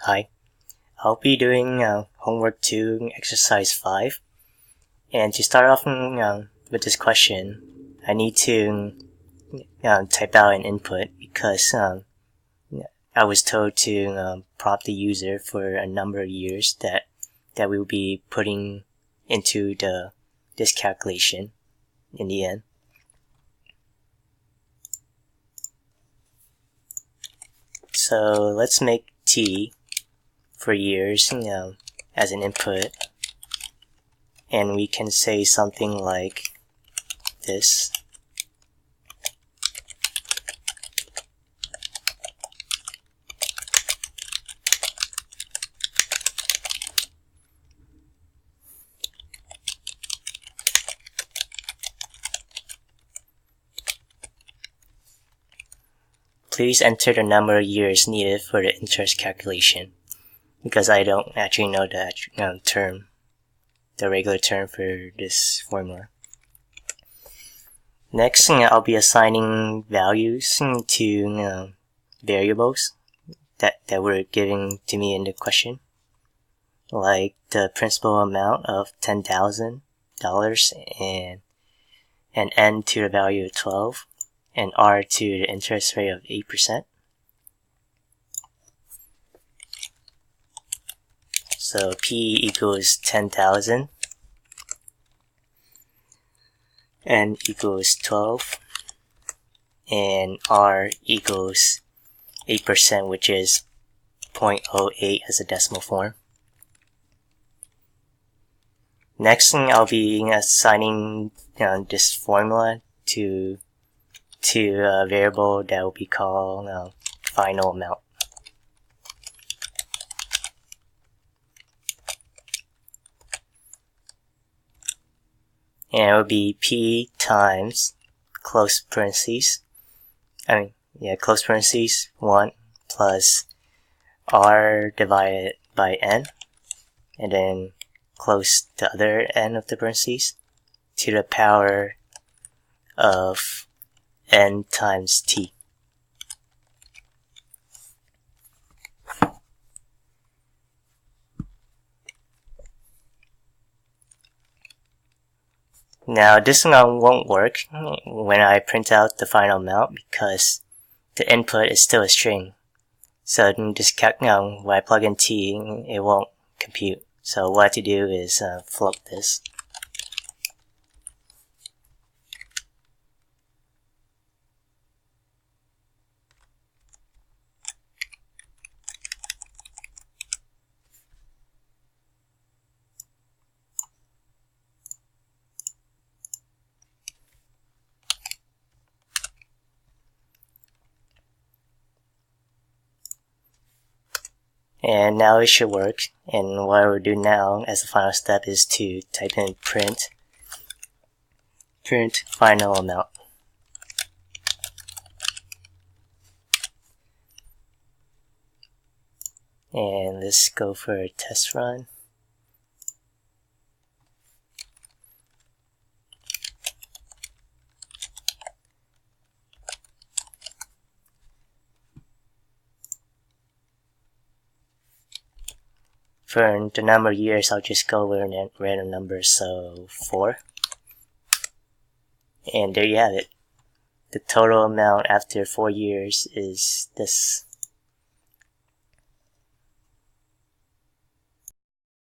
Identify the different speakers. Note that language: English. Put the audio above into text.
Speaker 1: Hi, I'll be doing homework 2, exercise 5. And to start off with this question, I need to type out an input because I was told to prompt the user for a number of years that we will be putting into this calculation in the end. So let's make t for years as an input, and we can say something like this. Please enter the number of years needed for the interest calculation, because I don't actually know the term, the regular term for this formula. Next, I'll be assigning values to variables that were given to me in the question, like the principal amount of $10,000 and n to the value of 12 and r to the interest rate of 8%. So P equals 10,000, N equals 12, and R equals 8%, which is 0.08 as a decimal form. Next, I'll be assigning this formula to a variable that will be called final amount. And it will be P times close parentheses 1 plus R divided by N, and then close the other end of the parentheses to the power of N times T. Now this won't work when I print out the final amount because the input is still a string. So just when I plug in T, it won't compute. So what I have to do is float this. And now it should work. And what I will do now as the final step is to type in print final amount. And let's go for a test run. For the number of years, I'll just go with a random number, so 4. And there you have it. The total amount after 4 years is this.